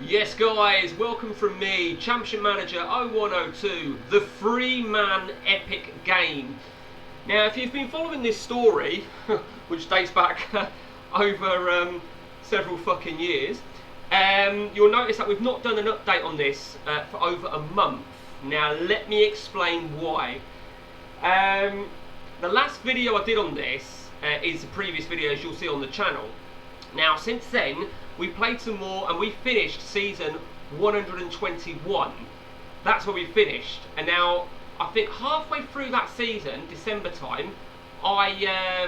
Yes guys, welcome from me, Championship Manager 0102, the three-man epic game. Now if you've been following this story, which dates back over several fucking years, you'll notice that we've not done an update on this for over a month. Now let me explain why. The last video I did on this is the previous videos you'll see on the channel. Now since then, we played some more and we finished season 121. That's where we finished. And now, I think halfway through that season, December time, I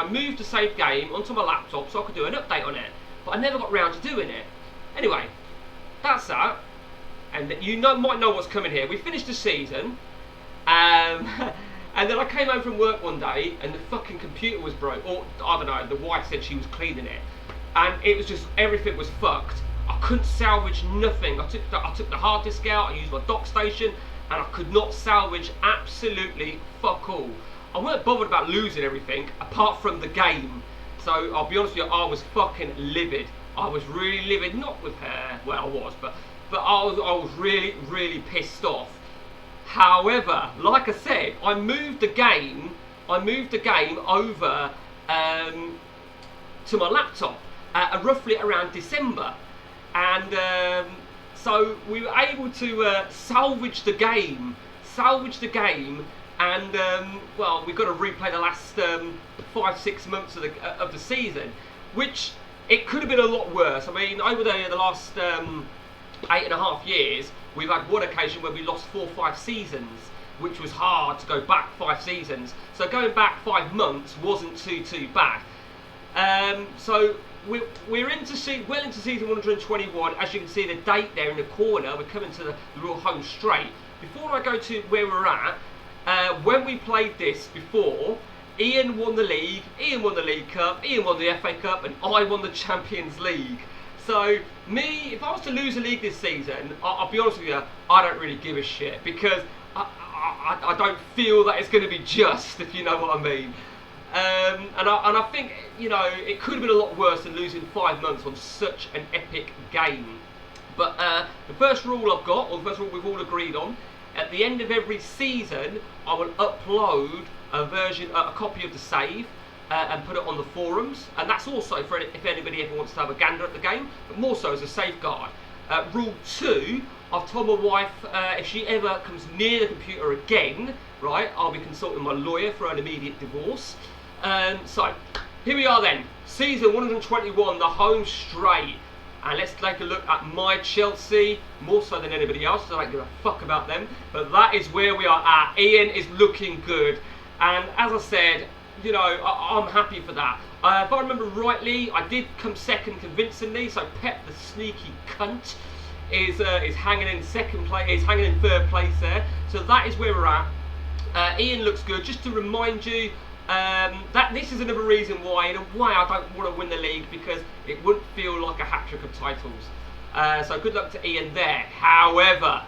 moved the save game onto my laptop so I could do an update on it. But I never got round to doing it. Anyway, that's that. And you might know what's coming here. We finished the season. And then I came home from work one day and the fucking computer was broke. Or, I don't know, the wife said she was cleaning it. And it was just, everything was fucked. I couldn't salvage nothing. I took the hard disk out, I used my dock station, and I could not salvage absolutely fuck all. I weren't bothered about losing everything, apart from the game. So, I'll be honest with you, I was fucking livid. I was really livid, not with her, well I was, but I was really, really pissed off. However, like I said, I moved the game over to my laptop. Roughly around December, and so we were able to salvage the game, and well, we've got to replay the last 5-6 months of the season, which it could have been a lot worse. I mean, over the last 8.5 years, we've had one occasion where we lost 4 or 5 seasons, which was hard to go back 5 seasons. So going back 5 months wasn't too bad. So we're well into season 121. As you can see the date there in the corner, we're coming to the real home straight. Before I go to where we're at, when we played this before, Ian won the league, Ian won the League Cup, Ian won the FA Cup, and I won the Champions League. So me, if I was to lose a league this season, I'll be honest with you, I don't really give a shit, because I don't feel that it's going to be just, if you know what I mean. And I think, you know, it could have been a lot worse than losing 5 months on such an epic game. But the first rule I've got, or the first rule we've all agreed on, at the end of every season, I will upload a copy of the save and put it on the forums. And that's also for if anybody ever wants to have a gander at the game, but more so as a safeguard. Rule 2, I've told my wife if she ever comes near the computer again, right, I'll be consulting my lawyer for an immediate divorce. So, here we are then, season 121, the home straight. And let's take a look at my Chelsea, more so than anybody else, so I don't give a fuck about them. But that is where we are at. Ian is looking good. And as I said, you know, I'm happy for that. If I remember rightly, I did come second convincingly, so Pep, the sneaky cunt, is hanging in second place, is hanging in third place there. So that is where we're at. Ian looks good. Just to remind you, that this is another reason why, in a way, I don't want to win the league, because it wouldn't feel like a hat-trick of titles. So good luck to Ian there. However,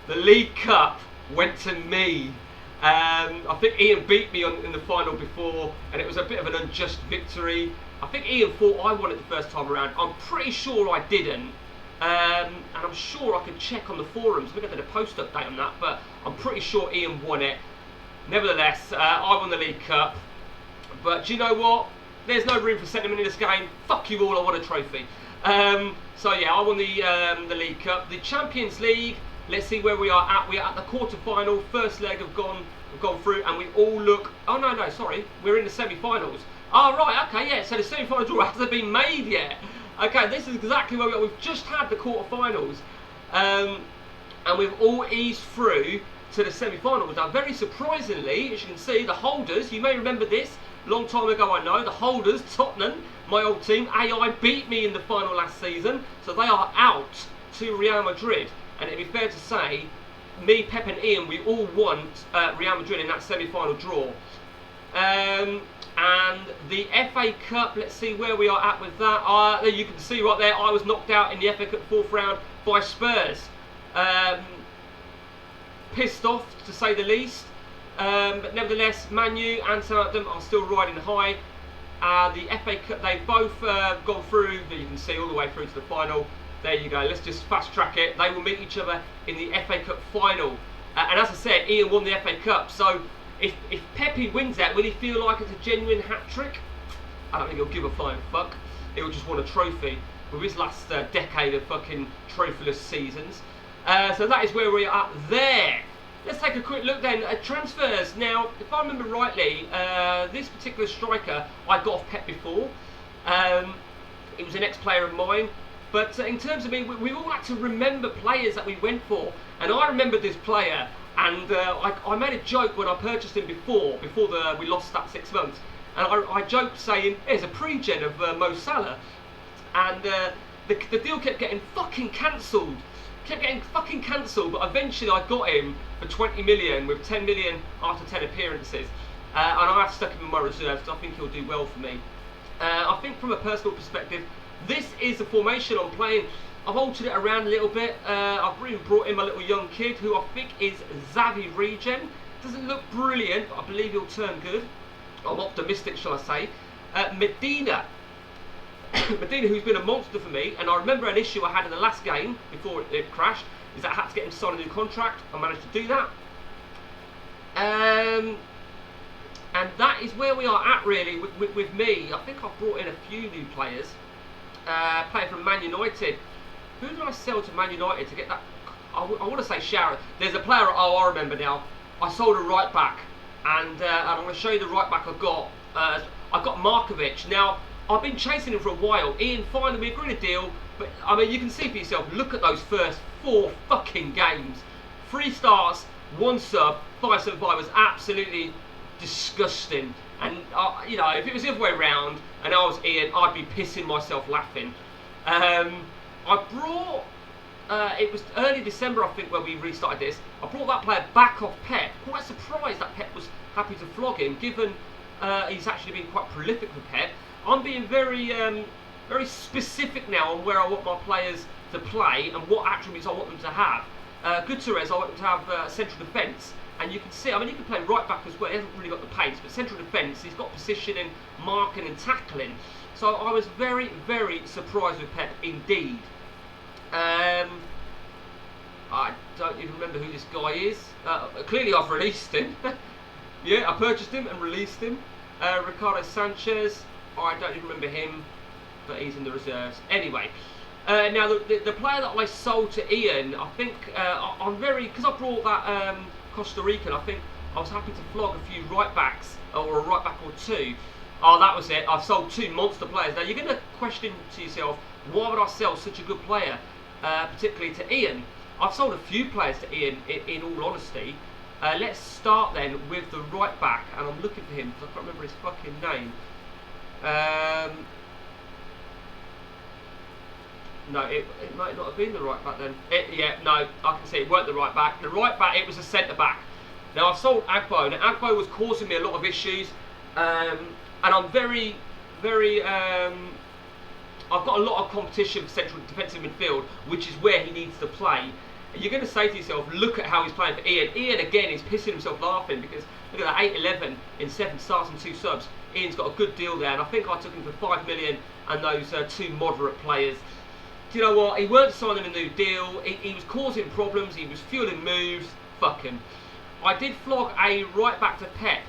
the League Cup went to me. I think Ian beat me in the final before, and it was a bit of an unjust victory. I think Ian thought I won it the first time around. I'm pretty sure I didn't. And I'm sure I could check on the forums. We're going to do a post update on that, but I'm pretty sure Ian won it. Nevertheless, I won the League Cup, but do you know what? There's no room for sentiment in this game. Fuck you all, I want a trophy. So yeah, I won the League Cup. The Champions League, let's see where we are at. We are at the quarter-final. First leg have gone through, and we all look... Oh, no, sorry. We're in the semi-finals. Oh, right, okay, yeah. So the semi-final draw hasn't been made yet. Okay, this is exactly where we are. We've just had the quarter-finals. And we've all eased through to the semi-finals. Now, very surprisingly, as you can see, the holders, you may remember this, long time ago I know, the holders, Tottenham, my old team, AI, beat me in the final last season, so they are out to Real Madrid. And it'd be fair to say, me, Pep and Ian, we all won Real Madrid in that semi-final draw. And the FA Cup, let's see where we are at with that. You can see right there, I was knocked out in the FA Cup 4th round by Spurs. Pissed off, to say the least. But nevertheless, Man U and Southampton are still riding high. The FA Cup, they've both gone through, you can see all the way through to the final. There you go, let's just fast track it. They will meet each other in the FA Cup final. And as I said, Ian won the FA Cup, so if Pepe wins that, will he feel like it's a genuine hat-trick? I don't think he'll give a flying fuck. He'll just want a trophy with his last decade of fucking trophyless seasons. So that is where we are at there. Let's take a quick look then at transfers. Now, if I remember rightly, this particular striker I got off Pep before. It was an ex-player of mine. But in terms of me, we all had to remember players that we went for. And I remembered this player, and I made a joke when I purchased him before we lost that 6 months. And I joked saying, here's a pre-gen of Mo Salah. And the deal kept getting fucking cancelled. But eventually I got him for 20 million with 10 million after 10 appearances. And I have stuck him in my reserves because I think he'll do well for me. I think from a personal perspective, this is the formation I'm playing. I've altered it around a little bit. I've really brought in my little young kid who I think is Xavi regen. Doesn't look brilliant, but I believe he'll turn good. I'm optimistic, shall I say. Medina, who's been a monster for me, and I remember an issue I had in the last game before it crashed, is that I had to get him to sign a new contract. I managed to do that. And that is where we are at really with me. I think I've brought in a few new players. Player from Man United. Who did I sell to Man United to get that? I want to say Shower. There's a player, I remember now. I sold a right back, and I'm going to show you the right back I got. I got Markovic. Now, I've been chasing him for a while. Ian, finally, we agreed a deal, but I mean, you can see for yourself, look at those first 4 fucking games. 3 starts, 1 sub, 5-7-5 was absolutely disgusting. And, you know, if it was the other way around and I was Ian, I'd be pissing myself laughing. I brought, it was early December, I think, when we restarted this. I brought that player back off Pep. Quite surprised that Pep was happy to flog him, given he's actually been quite prolific for Pep. I'm being very, very specific now on where I want my players to play and what attributes I want them to have. Gutierrez, I want them to have central defence. And you can see, I mean, he can play right back as well. He hasn't really got the pace, but central defence, he's got positioning, marking and tackling. So I was very, very surprised with Pep indeed. I don't even remember who this guy is. Clearly I've released him. Yeah, I purchased him and released him. Ricardo Sanchez, I don't even remember him, but he's in the reserves. Anyway, now the player that I sold to Ian, I think I'm very, because I brought that Costa Rican, I think I was happy to flog a few right backs, or a right back or 2. Oh, that was it. I've sold 2 monster players. Now you're going to question to yourself, why would I sell such a good player, particularly to Ian? I've sold a few players to Ian, in all honesty. Let's start then with the right back, and I'm looking for him because I can't remember his fucking name. No, it might not have been the right back then. Yeah, no, I can see it weren't the right back. The right back, it was a centre back. Now I've sold Agbo. Now Agbo was causing me a lot of issues, and I'm very, very. I've got a lot of competition for central defensive midfield, which is where he needs to play. And you're going to say to yourself, look at how he's playing for Ian. Ian again is pissing himself laughing because look at that 8-11 in 7 starts and 2 subs. Ian's got a good deal there, and I think I took him for 5 million and those 2 moderate players. Do you know what? He weren't signing a new deal. He was causing problems. He was fueling moves. Fuck him. I did flog a right back to Pep.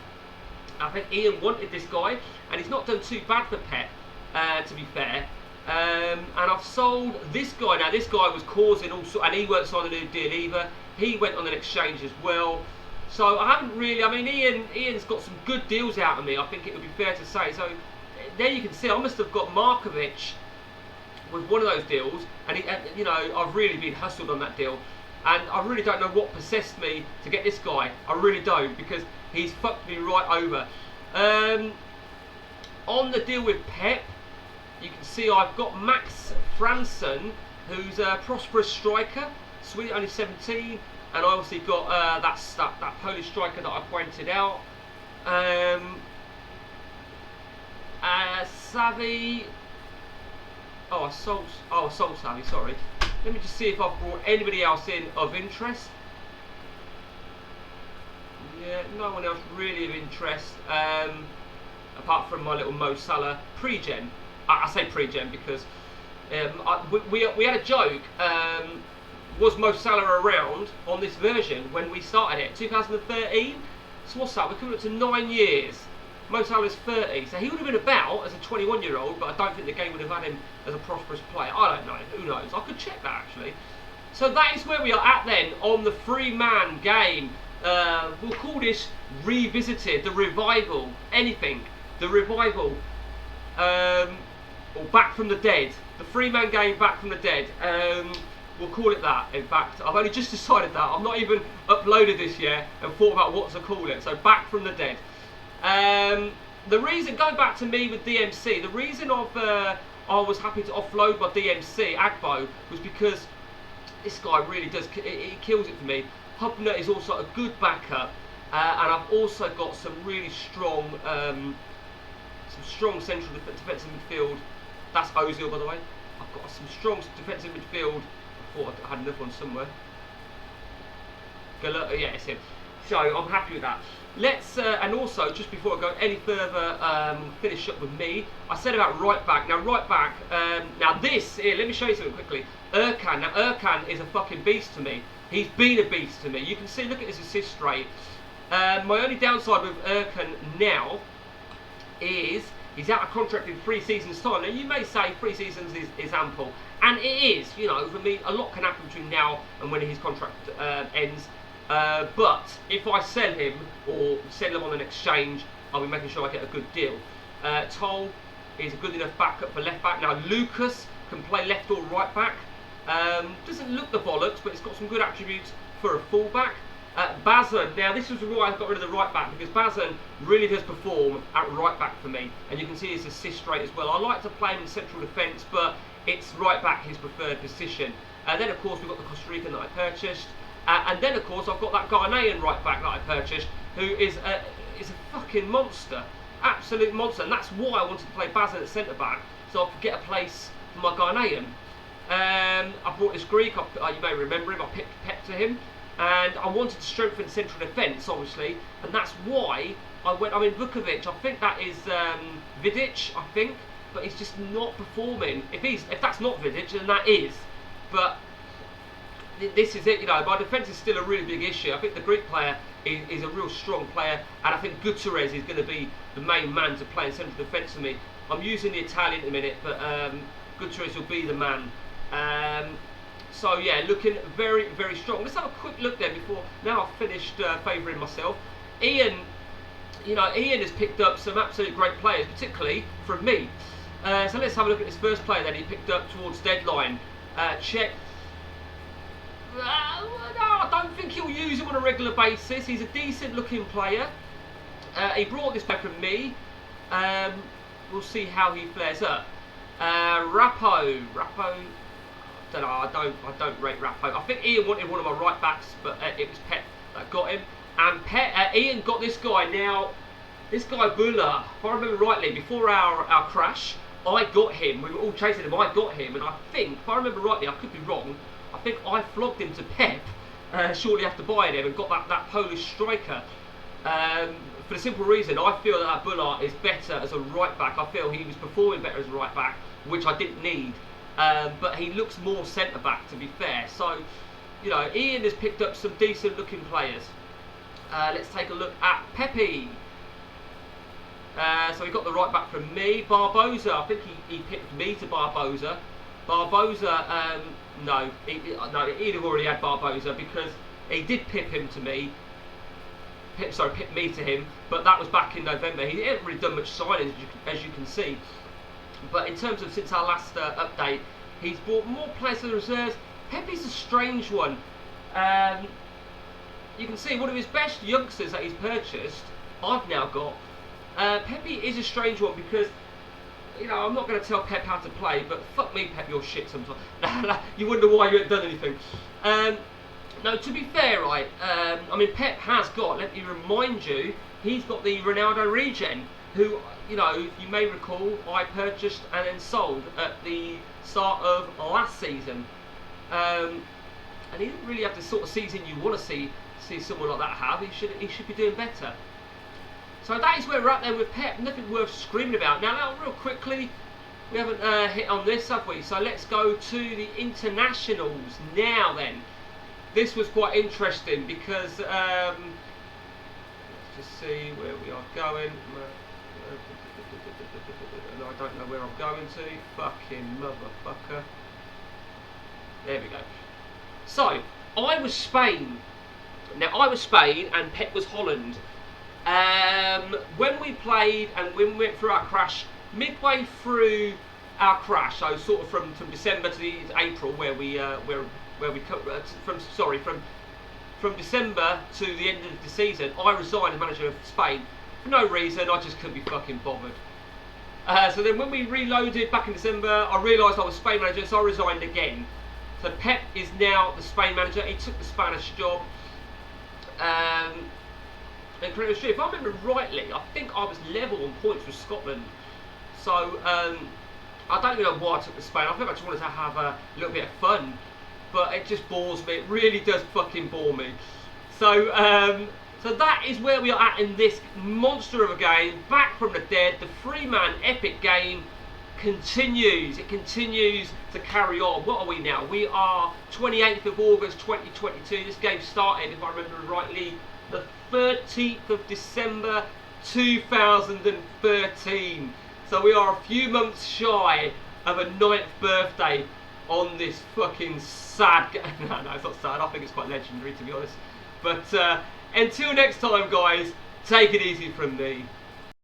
I think Ian wanted this guy, and he's not done too bad for Pep, to be fair. And I've sold this guy. Now this guy was causing all sorts, and he weren't signing a new deal either. He went on an exchange as well. So I haven't really. I mean, Ian's got some good deals out of me. I think it would be fair to say. So there you can see. I must have got Markovic with one of those deals, and you know, I've really been hustled on that deal, and I really don't know what possessed me to get this guy. I really don't, because he's fucked me right over. On the deal with Pep, you can see I've got Max Franson, who's a prosperous striker, sweet, only 17, and I obviously got that Polish striker that I pointed out. Xavi. Oh, I sold Xavi, sorry. Let me just see if I've brought anybody else in of interest. Yeah, no one else really of interest. apart from my little Mo Salah pre-gen. I say pre-gen because we had a joke. Was Mo Salah around on this version when we started it? 2013. So what's that? We're coming up to 9 years. Mo Salah's 30, so he would have been about as a 21-year-old, but I don't think the game would have had him as a prosperous player. I don't know. Who knows? I could check that actually. So that is where we are at then on the three-man game. We'll call this Revisited, the Revival, anything. The Revival, or Back from the Dead. The three-man game, Back from the Dead. We'll call it that. In fact, I've only just decided that. I've not even uploaded this yet and thought about what to call it. So Back from the Dead. The reason, going back to me with DMC, the reason I was happy to offload my DMC, Agbo, was because this guy really does, he kills it for me. Hubner is also a good backup, and I've also got some really strong, central defensive midfield. That's Ozil, by the way. I've got some strong defensive midfield. I thought I had another one somewhere. Yeah, it's him. So I'm happy with that. Let's and also just before I go any further, finish up with me. I said about right back. Now right back. Now this here. Let me show you something quickly. Erkan. Now Erkan is a fucking beast to me. He's been a beast to me. You can see. Look at his assist rate. My only downside with Erkan now is he's out of contract in 3 seasons' time. Now you may say 3 seasons is ample, and it is. You know, for me, a lot can happen between now and when his contract ends. But if I sell him or sell him on an exchange, I'll be making sure I get a good deal. Toll is a good enough backup for left back. Now Lucas can play left or right back. Doesn't look the bollocks, but it's got some good attributes for a full back. Bazan, now this was why I got rid of the right back, because Bazan really does perform at right back for me, and you can see his assist rate as well. I like to play him in central defence, but it's right back his preferred position. Then of course we've got the Costa Rican that I purchased. And then, of course, I've got that Ghanaian right back that I purchased, who is a fucking monster, absolute monster, and that's why I wanted to play Bazan at centre back, so I could get a place for my Ghanaian. I brought this Greek. You may remember him. I picked Pep to him, and I wanted to strengthen central defence, obviously, and that's why I went. I mean, Vukovic. I think that is Vidic. I think, but he's just not performing. If that's not Vidic, then that is. But this is it, you know, my defence is still a really big issue. I think the Greek player is a real strong player, and I think Gutierrez is going to be the main man to play in central defence for me. I'm using the Italian in a minute, but Gutierrez will be the man. So yeah, looking very, very strong. Let's have a quick look there before, now I've finished favouring myself. Ian, you know, Ian has picked up some absolute great players, particularly from me. So let's have a look at this first player then he picked up towards deadline. Czech. No, I don't think he'll use him on a regular basis. He's a decent looking player. He brought this back from me. We'll see how he flares up. Rappo, don't know. I don't rate Rappo. I think Ian wanted one of my right backs, but it was Pep that got him. And Ian got this guy. Now, this guy Buller, if I remember rightly, before our crash, I got him. We were all chasing him. I got him, and I think, if I remember rightly, I could be wrong, I think I flogged him to Pep shortly after buying him and got that Polish striker. For the simple reason, I feel that Buller is better as a right back. I feel he was performing better as a right back, which I didn't need. But he looks more centre back, to be fair. So, you know, Ian has picked up some decent looking players. Let's take a look at Pepe. So he got the right back from me. Barbosa, I think he picked me to Barbosa. Barbosa, no, he'd have already had Barbosa because he did pip him to me. Pip me to him, but that was back in November. He hasn't really done much signings, as you can see. But in terms of since our last update, he's brought more players to the reserves. Pepe's a strange one. You can see one of his best youngsters that he's purchased, I've now got. Pepe is a strange one because, you know, I'm not going to tell Pep how to play, but fuck me, Pep, you're shit sometimes. You wonder why you haven't done anything. No, to be fair, right, I mean, Pep has got, let me remind you, he's got the Ronaldo regen, who, you know, if you may recall, I purchased and then sold at the start of last season. And he didn't really have the sort of season you want to see someone like that have. He should be doing better. So that is where we're at there with Pep. Nothing worth screaming about. Now, real quickly, we haven't hit on this, have we? So let's go to the internationals now then. This was quite interesting because, let's just see where we are going. No, I don't know where I'm going to. Fucking motherfucker. There we go. So, I was Spain. Now, I was Spain and Pep was Holland. When we played and when we went through our crash, midway through our crash, so sort of from December to April, where we from December to the end of the season, I resigned as manager of Spain for no reason. I just couldn't be fucking bothered. So then when we reloaded back in December, I realised I was Spain manager, so I resigned again. So Pep is now the Spain manager. He took the Spanish job. And if I remember rightly, I think I was level on points with Scotland. So I don't even know why I took the Spain. I think I just wanted to have a little bit of fun, but it just bores me. It really does fucking bore me. So so that is where we are at in this monster of a game. Back from the dead, the 3-man epic game continues. It continues to carry on. What are we now? We are 28th of August 2022. This game started, if I remember rightly, the 13th of December 2013. So we are a few months shy of a 9th birthday on this fucking sad game. No, it's not sad. I think it's quite legendary, to be honest. But until next time, guys, take it easy from me.